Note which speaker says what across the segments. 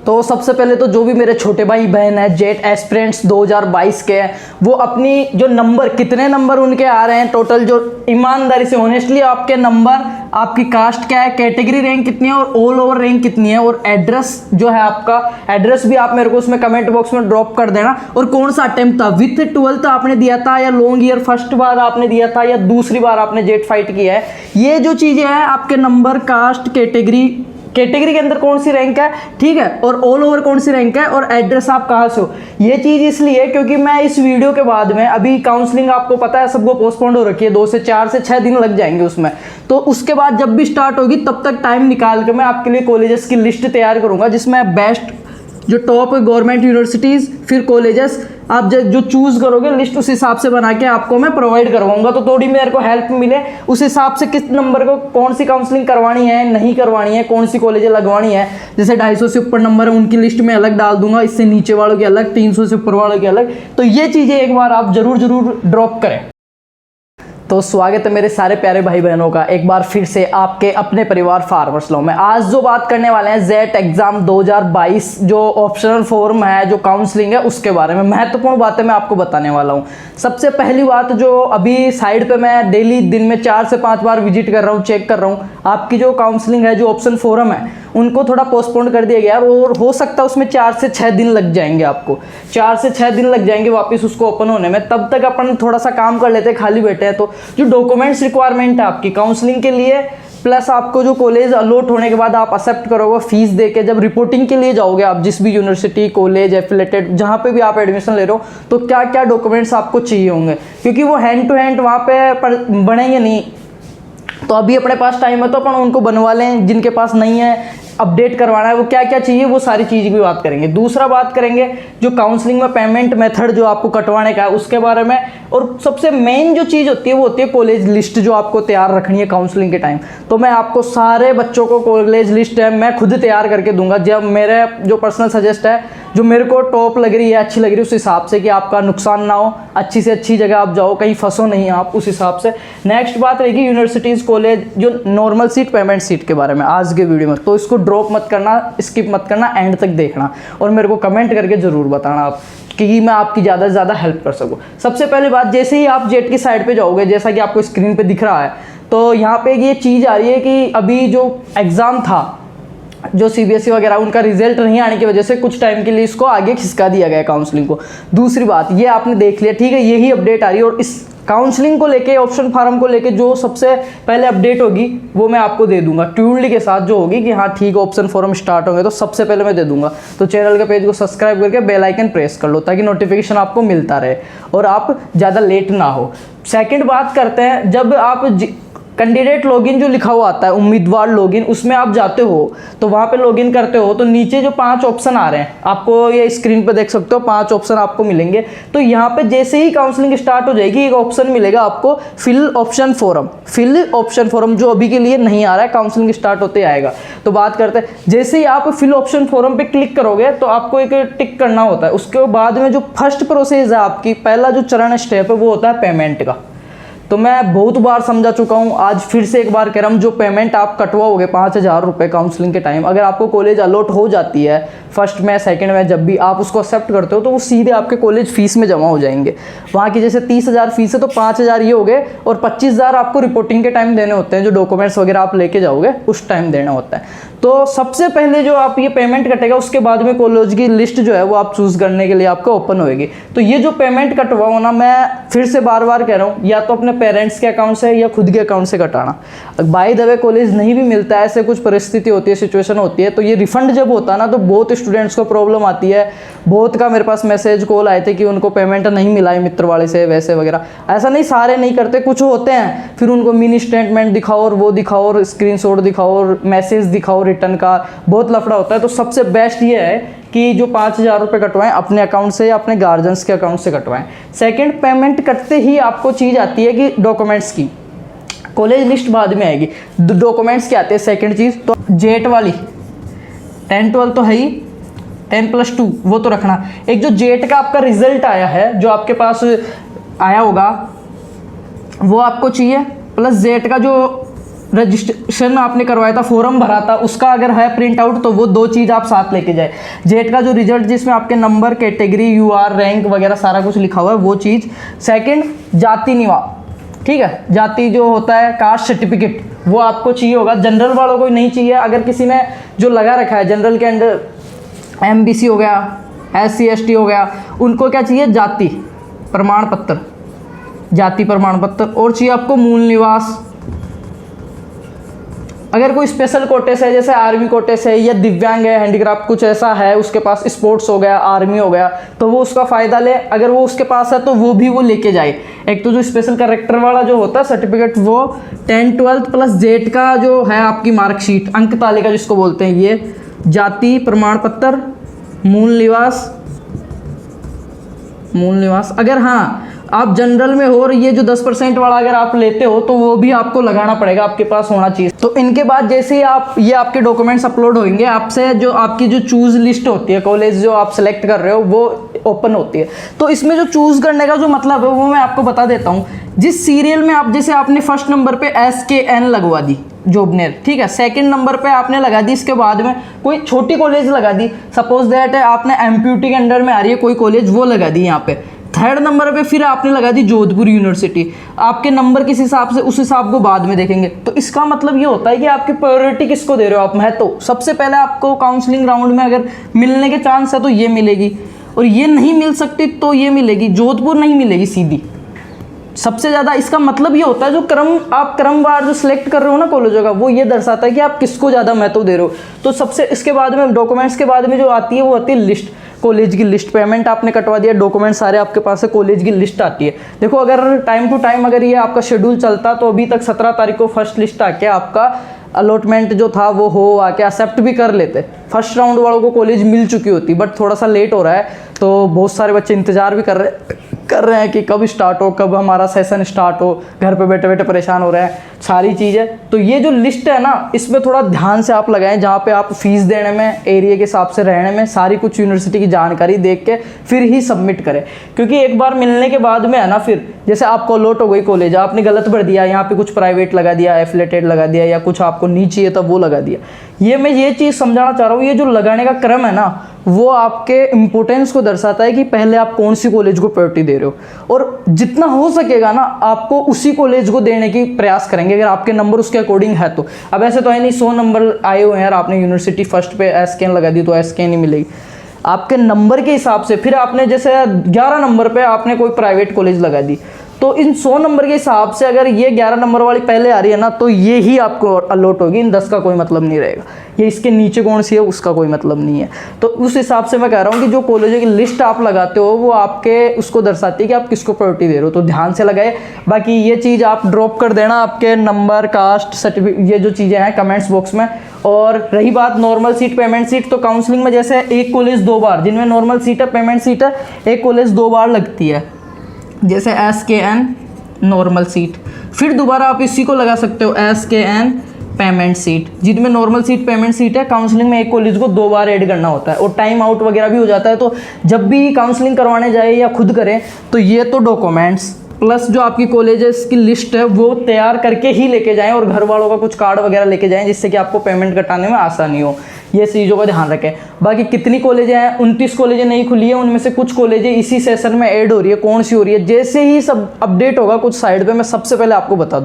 Speaker 1: तो सबसे पहले तो जो भी मेरे छोटे भाई बहन है जेट एस्पिरेंट्स 2022 के हैं, वो अपनी जो नंबर, कितने नंबर उनके आ रहे हैं टोटल, जो ईमानदारी से ऑनेस्टली आपके नंबर, आपकी कास्ट क्या है, कैटेगरी रैंक कितनी है और ऑल ओवर रैंक कितनी है, और एड्रेस जो है आपका एड्रेस भी आप मेरे को उसमें कमेंट बॉक्स में ड्रॉप कर देना। और कौन सा अटेम्प्ट था, विथ 12th आपने दिया था या लॉन्ग ईयर फर्स्ट बार आपने दिया था या दूसरी बार आपने जेट फाइट किया है, ये जो चीज़ें हैं आपके नंबर, कास्ट, कैटेगरी के अंदर कौन सी रैंक है, ठीक है, और ऑल ओवर कौन सी रैंक है, और एड्रेस आप कहाँ से हो। ये चीज़ इसलिए क्योंकि मैं इस वीडियो के बाद में, अभी काउंसलिंग आपको पता है सबको पोस्टपोन्ड हो रखी है, 2 से 4 से 6 दिन लग जाएंगे उसमें, तो उसके बाद जब भी स्टार्ट होगी तब तक टाइम निकाल के मैं आपके लिए कॉलेजेस की लिस्ट तैयार करूँगा, जिसमें बेस्ट जो टॉप गवर्नमेंट यूनिवर्सिटीज़, फिर कॉलेजेस आप जो चूज़ करोगे लिस्ट उस हिसाब से बना के आपको मैं प्रोवाइड करवाऊंगा। तो थोड़ी मेरे को हेल्प मिले उस हिसाब से किस नंबर को कौन सी काउंसलिंग करवानी है, नहीं करवानी है, कौन सी कॉलेजें लगवानी है। जैसे 250 से ऊपर नंबर है उनकी लिस्ट में अलग डाल दूंगा, इससे नीचे वालों की अलग, 300 से ऊपर वालों की अलग। तो ये चीज़ें एक बार आप जरूर ड्रॉप करें। तो स्वागत है मेरे सारे प्यारे भाई बहनों का एक बार फिर से आपके अपने परिवार फार्मर्स लॉ में। आज जो बात करने वाले हैं जेट एग्जाम 2022 जो ऑप्शनल फॉर्म है, जो काउंसलिंग है, उसके बारे में महत्वपूर्ण बातें मैं आपको बताने वाला हूं। सबसे पहली बात, जो अभी साइड पे मैं डेली दिन में 4 से 5 बार विजिट कर रहा हूं, चेक कर रहा हूं, आपकी जो काउंसलिंग है, जो ऑप्शन फॉर्म है, उनको थोड़ा पोस्टपोन कर दिया गया और हो सकता है उसमें 4 से 6 दिन लग जाएंगे, आपको 4 से 6 दिन लग जाएंगे वापस उसको ओपन होने में। तब तक अपन थोड़ा सा काम कर लेते हैं, खाली बैठे हैं। तो जो डॉक्यूमेंट्स रिक्वायरमेंट है आपकी काउंसलिंग के लिए, प्लस आपको जो कॉलेज अलॉट होने के बाद आप एक्सेप्ट करोगे फीस दे के, जब रिपोर्टिंग के लिए जाओगे आप जिस भी यूनिवर्सिटी, कॉलेज, एफिलेटेड, जहाँ पे भी आप एडमिशन ले रहे हो, तो क्या क्या डॉक्यूमेंट्स आपको चाहिए होंगे, क्योंकि वो हैंड टू हैंड वहाँ पे बनेंगे नहीं। तो अभी अपने पास टाइम है तो अपन उनको बनवा लें, जिनके पास नहीं है अपडेट करवाना है, वो क्या क्या चाहिए वो सारी चीज़ की बात करेंगे। दूसरा बात करेंगे जो काउंसलिंग में पेमेंट मेथड जो आपको कटवाने का है उसके बारे में। और सबसे मेन जो चीज़ होती है वो होती है कॉलेज लिस्ट, जो आपको तैयार रखनी है काउंसलिंग के टाइम। तो मैं आपको सारे बच्चों को कॉलेज लिस्ट है मैं खुद तैयार करके दूंगा, जब मेरे जो पर्सनल सजेस्ट है, जो मेरे को टॉप लग रही है, अच्छी लग रही है, उस हिसाब से कि आपका नुकसान ना हो, अच्छी से अच्छी जगह आप जाओ, कहीं फंसो नहीं आप, उस हिसाब से। नेक्स्ट बात रहेगी यूनिवर्सिटीज़, कॉलेज, जो नॉर्मल सीट, पेमेंट सीट के बारे में आज के वीडियो में। तो इसको ड्रॉप मत करना, स्किप मत करना, एंड तक देखना और मेरे को कमेंट करके ज़रूर बताना आप, कि मैं आपकी ज़्यादा से ज़्यादा हेल्प कर सकूँ। सबसे पहले बात, जैसे ही आप जेट की साइड पे जाओगे, जैसा कि आपको स्क्रीन पे दिख रहा है, तो यहाँ पे ये चीज़ आ रही है कि अभी जो एग्ज़ाम था, जो सीबीएसई वगैरह, उनका रिजल्ट नहीं आने की वजह से कुछ टाइम के लिए इसको आगे खिसका दिया गया काउंसलिंग को। दूसरी बात, ये आपने देख लिया, ठीक है, यही अपडेट आ रही है। और इस काउंसलिंग को लेके, ऑप्शन फार्म को लेके जो सबसे पहले अपडेट होगी वो मैं आपको दे दूंगा ट्यूजडे के साथ, जो होगी कि हाँ ठीक है ऑप्शन फॉर्म स्टार्ट होंगे, तो सबसे पहले मैं दे दूंगा। तो चैनल के पेज को सब्सक्राइब करके बेल आइकन प्रेस कर लो ताकि नोटिफिकेशन आपको मिलता रहे और आप ज़्यादा लेट ना हो। सेकेंड बात करते हैं, जब आप कैंडिडेट लॉगिन जो लिखा हुआ आता है, उम्मीदवार लॉगिन, उसमें आप जाते हो तो वहाँ पे लॉगिन करते हो तो नीचे जो 5 ऑप्शन आ रहे हैं, आपको ये स्क्रीन पे देख सकते हो, 5 ऑप्शन आपको मिलेंगे। तो यहाँ पे जैसे ही काउंसलिंग स्टार्ट हो जाएगी, एक ऑप्शन मिलेगा आपको fill option form. Fill option form जो अभी के लिए नहीं आ रहा है, काउंसलिंग स्टार्ट होते आएगा। तो बात करते हैं, जैसे ही आप फिल ऑप्शन फॉर्म पे क्लिक करोगे तो आपको एक टिक करना होता है। उसके बाद में जो फर्स्ट प्रोसेस है आपकी, पहला जो चरण स्टेप है वो होता है पेमेंट का। तो मैं बहुत बार समझा चुका हूँ, आज फिर से एक बार कह रहा हूँ, जो पेमेंट आप कटवाओगे 5000 रुपये काउंसलिंग के टाइम, अगर आपको कॉलेज अलॉट हो जाती है फर्स्ट में, सेकंड में, जब भी आप उसको एक्सेप्ट करते हो तो वो सीधे आपके कॉलेज फीस में जमा हो जाएंगे। वहाँ की जैसे 30,000 फीस है तो 5,000 ये हो गए और 25,000 आपको रिपोर्टिंग के टाइम देने होते हैं, जो डॉक्यूमेंट्स वगैरह आप लेके जाओगे उस टाइम देना होता है। तो सबसे पहले जो आप ये पेमेंट कटेगा, उसके बाद में कॉलेज की लिस्ट जो है वो आप चूज़ करने के लिए आपको ओपन होएगी। तो ये जो पेमेंट कटवाओ ना, मैं फिर से बार बार कह रहा हूँ, या तो अपने पेरेंट्स के अकाउंट से या खुद के अकाउंट से कटाना। बाय द वे कॉलेज नहीं भी मिलता है, ऐसे कुछ परिस्थिति होती है, सिचुएशन होती है, तो ये रिफंड जब होता है ना तो बहुत स्टूडेंट्स को प्रॉब्लम आती है। बहुत का मेरे पास मैसेज कॉल आए थे कि उनको पेमेंट नहीं मिला है मित्र वाले से, वैसे वगैरह। ऐसा नहीं, सारे नहीं करते, कुछ होते हैं, फिर उनको मिनी स्टेटमेंट दिखाओ और वो दिखाओ और स्क्रीनशॉट दिखाओ और मैसेज दिखाओ रिटर्न का, बहुत लफड़ा होता है। तो सबसे बेस्ट ये है कि जो 5,000 रुपये कटवाएं अपने अकाउंट से या अपने गार्जियंस के अकाउंट से कटवाएं। सेकंड, पेमेंट कटते ही आपको चीज़ आती है कि डॉक्यूमेंट्स की, कॉलेज लिस्ट बाद में आएगी, डॉक्यूमेंट्स क्या आते हैं। सेकंड चीज़ तो जेट वाली 10-12 तो है ही, 10+2 वो तो रखना। एक जो जेट का आपका रिजल्ट आया है, जो आपके पास आया होगा, वो आपको चाहिए, प्लस जेट का जो रजिस्ट्रेशन में आपने करवाया था, फॉर्म भरा था, उसका अगर है प्रिंट आउट तो वो 2 चीज़ आप साथ लेके जाए। जेट का जो रिजल्ट जिसमें आपके नंबर, कैटेगरी, यूआर, रैंक वगैरह सारा कुछ लिखा हुआ है वो चीज़। सेकंड, जाति निवास, ठीक है, जाति जो होता है कास्ट सर्टिफिकेट वो आपको चाहिए होगा। जनरल वालों को नहीं चाहिए। अगर किसी ने जो लगा रखा है जनरल के अंडर एमबीसी हो गया, SC ST हो गया, उनको क्या चाहिए? जाति प्रमाण पत्र, जाति प्रमाण पत्र। और चाहिए आपको मूल निवास। अगर कोई स्पेशल कोटे से, जैसे आर्मी कोटे से या दिव्यांग है, हैंडीक्राफ्ट कुछ ऐसा है, उसके पास स्पोर्ट्स हो गया, आर्मी हो गया, तो वो उसका फ़ायदा ले। अगर वो उसके पास है तो वो भी वो लेके जाए। एक तो जो स्पेशल करेक्टर वाला जो होता है सर्टिफिकेट, वो 10th 12th प्लस जेट का जो है आपकी मार्कशीट, अंक तालिका जिसको बोलते हैं, ये जाति प्रमाण पत्र, मूल निवास, मूल निवास। अगर हाँ आप जनरल में हो और ये जो 10% वाला अगर आप लेते हो तो वो भी आपको लगाना पड़ेगा, आपके पास होना चाहिए। तो इनके बाद जैसे ही आप ये आपके डॉक्यूमेंट्स अपलोड होंगे, आपसे जो आपकी जो चूज़ लिस्ट होती है, कॉलेज जो आप सेलेक्ट कर रहे हो वो ओपन होती है। तो इसमें जो चूज़ करने का जो मतलब है वो मैं आपको बता देता हूँ। जिस सीरियल में आप, जैसे आपने फर्स्ट नंबर पे SKN लगवा दी जोबनेर, ठीक है, सेकंड नंबर पे आपने लगा दी, इसके बाद में कोई छोटी कॉलेज लगा दी, सपोज दैट है आपने MPUT के अंडर में आ रही है कोई कॉलेज, वो लगा दी यहाँ पे। थर्ड नंबर पे फिर आपने लगा दी जोधपुर यूनिवर्सिटी। आपके नंबर किस हिसाब से, उस हिसाब को बाद में देखेंगे। तो इसका मतलब ये होता है कि आपकी प्रायोरिटी किसको दे रहे हो आप, महत्व। सबसे पहले आपको काउंसलिंग राउंड में अगर मिलने के चांस है तो ये मिलेगी, और ये नहीं मिल सकती तो ये मिलेगी, जोधपुर नहीं मिलेगी सीधी। सबसे ज़्यादा इसका मतलब ये होता है जो आप क्रमवार जो सिलेक्ट कर रहे हो ना कॉलेजों का, वो ये दर्शाता है कि आप किसको ज़्यादा महत्व दे रहे हो। तो सबसे इसके बाद में डॉक्यूमेंट्स के बाद में जो आती है वो आती है लिस्ट, कॉलेज की लिस्ट। पेमेंट आपने कटवा दिया, डॉक्यूमेंट सारे आपके पास है, कॉलेज की लिस्ट आती है। देखो अगर टाइम टू टाइम अगर ये आपका शेड्यूल चलता तो अभी तक 17 तारीख को फर्स्ट लिस्ट आके आपका अलॉटमेंट जो था वो हो आके एक्सेप्ट भी कर लेते। फर्स्ट राउंड वालों को कॉलेज मिल चुकी होती, बट थोड़ा सा लेट हो रहा है। तो बहुत सारे बच्चे इंतज़ार भी कर रहे हैं कि कब स्टार्ट हो, कब हमारा सेशन स्टार्ट हो, घर पे बैठे बैठे परेशान हो रहे हैं, सारी चीज़ें। तो ये जो लिस्ट है ना, इसमें थोड़ा ध्यान से आप लगाएं, जहाँ पे आप फीस देने में, एरिया के हिसाब से रहने में, सारी कुछ यूनिवर्सिटी की जानकारी देख के फिर ही सबमिट करें। क्योंकि एक बार मिलने के बाद में है ना, फिर जैसे आपको अलॉट हो गई कॉलेज, आपने गलत भर दिया, यहाँ पे कुछ प्राइवेट लगा दिया, एफिलेटेड लगा दिया, या कुछ आपको नहीं चाहिए तब वो लगा दिया। ये मैं ये चीज़ समझाना चाह रहा हूँ, ये जो लगाने का क्रम है ना, वो आपके इम्पोर्टेंस को दर्शाता है कि पहले आप कौन सी कॉलेज को प्रायोरिटी दे रहे हो, और जितना हो सकेगा ना आपको उसी कॉलेज को देने की प्रयास करेंगे, अगर आपके नंबर उसके अकॉर्डिंग है तो। अब ऐसे तो है नहीं 100 नंबर आए हुए हैं यार, आपने यूनिवर्सिटी फर्स्ट पे SKN लगा दी तो SKN ही मिलेगी। आपके नंबर के हिसाब से फिर आपने जैसे 11 नंबर पे आपने कोई प्राइवेट कॉलेज लगा दी, तो इन 100 नंबर के हिसाब से अगर ये 11 नंबर वाली पहले आ रही है ना, तो ये ही आपको अलॉट होगी, इन 10 का कोई मतलब नहीं रहेगा। ये इसके नीचे कौन सी है उसका कोई मतलब नहीं है। तो उस हिसाब से मैं कह रहा हूँ कि जो कॉलेजों की लिस्ट आप लगाते हो वो आपके उसको दर्शाती है कि आप किसको प्रायोरिटी दे रहे हो, तो ध्यान से लगाए। बाकी ये चीज़ आप ड्रॉप कर देना, आपके नंबर, कास्ट, सर्टिफिकेट, ये जो चीज़ें हैं कमेंट्स बॉक्स में। और रही बात नॉर्मल सीट, पेमेंट सीट, तो काउंसलिंग में जैसे एक कॉलेज 2 बार, जिनमें नॉर्मल सीट है, पेमेंट सीट है, एक कॉलेज 2 बार लगती है, जैसे SKN नॉर्मल सीट। फिर दोबारा आप इसी को लगा सकते हो SKN पेमेंट सीट, जिनमें नॉर्मल सीट, पेमेंट सीट है। काउंसलिंग में एक कॉलेज को 2 बार ऐड करना होता है, और टाइम आउट वगैरह भी हो जाता है। तो जब भी काउंसलिंग करवाने जाए या खुद करें तो ये तो डॉक्यूमेंट्स प्लस जो आपकी कॉलेजेस की लिस्ट है वो तैयार करके ही लेके जाएं, और घर वालों का कुछ कार्ड वगैरह लेके जाएं, जिससे कि आपको पेमेंट कटाने में आसानी हो। ये चीज़ों का ध्यान रखें। बाकी कितनी कॉलेजें हैं, 29 कॉलेजें नहीं खुली है, उनमें से कुछ कॉलेजें इसी सेशन में ऐड हो रही है। कौन सी हो रही है, जैसे ही सब अपडेट होगा कुछ साइड पे, मैं सबसे पहले आपको बता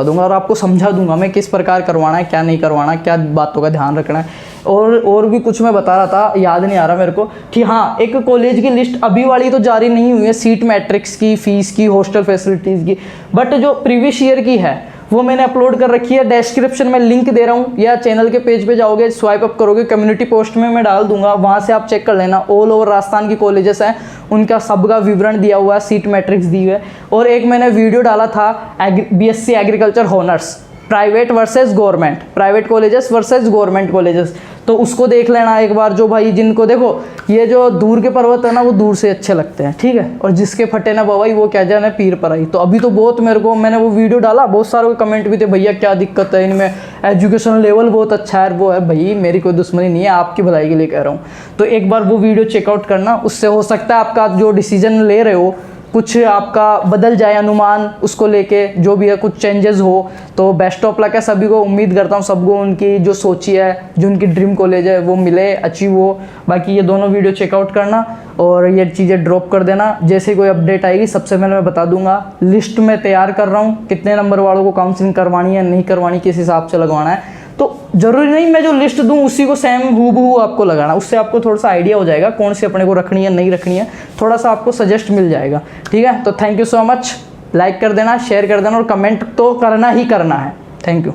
Speaker 1: दूंगा, और आपको समझा दूंगा मैं किस प्रकार करवाना है, क्या नहीं करवाना है, क्या बातों का ध्यान रखना है। और भी कुछ मैं बता रहा था, याद नहीं आ रहा मेरे को, कि हाँ एक कॉलेज की लिस्ट अभी वाली तो जारी नहीं हुई है, सीट मैट्रिक्स की, फीस की, हॉस्टल फैसिलिटीज़ की, बट जो प्रीवियस ईयर की है वो मैंने अपलोड कर रखी है। डिस्क्रिप्शन में लिंक दे रहा हूँ, या चैनल के पेज पे जाओगे, स्वाइप अप करोगे, कम्युनिटी पोस्ट में मैं डाल दूंगा, वहाँ से आप चेक कर लेना। ऑल ओवर राजस्थान की कॉलेजेस हैं, उनका सबका विवरण दिया हुआ है, सीट मैट्रिक्स दी हुई है। और एक मैंने वीडियो डाला था BSc agriculture honours, private versus government, private colleges versus government colleges, तो उसको देख लेना एक बार। जो भाई जिनको देखो ये जो दूर के पर्वत है ना वो दूर से अच्छे लगते हैं, ठीक है, और जिसके फटे ना बवाई वो क्या जाने पीर पर आई। तो अभी तो बहुत मैंने वो वीडियो डाला, बहुत सारे कमेंट भी थे, भैया क्या दिक्कत है इनमें, एजुकेशन लेवल बहुत अच्छा है, वो है भाई, मेरी कोई दुश्मनी नहीं है, आपकी भलाई के लिए कह रहा हूँ। तो एक बार वो वीडियो चेकआउट करना, उससे हो सकता है आपका जो डिसीजन ले रहे हो कुछ आपका बदल जाए अनुमान, उसको लेके जो भी है कुछ चेंजेस हो, तो बेस्ट ऑफ लक है सभी को। उम्मीद करता हूँ सबको उनकी जो सोची है, जो उनकी ड्रीम कॉलेज है वो मिले, अचीव हो। बाकी ये दोनों वीडियो चेकआउट करना और ये चीज़ें ड्रॉप कर देना। जैसे कोई अपडेट आएगी सबसे पहले मैं बता दूंगा। लिस्ट में तैयार कर रहा हूँ कितने नंबर वालों को काउंसलिंग करवानी है, नहीं करवानी, किस हिसाब से लगवाना है। तो ज़रूरी नहीं मैं जो लिस्ट दूं उसी को सेम हूबहू आपको लगाना, उससे आपको थोड़ा सा आइडिया हो जाएगा कौन सी अपने को रखनी है नहीं रखनी है, थोड़ा सा आपको सजेस्ट मिल जाएगा। ठीक है, तो thank you so much. Like कर देना, शेयर कर देना और कमेंट तो करना ही करना है। Thank you.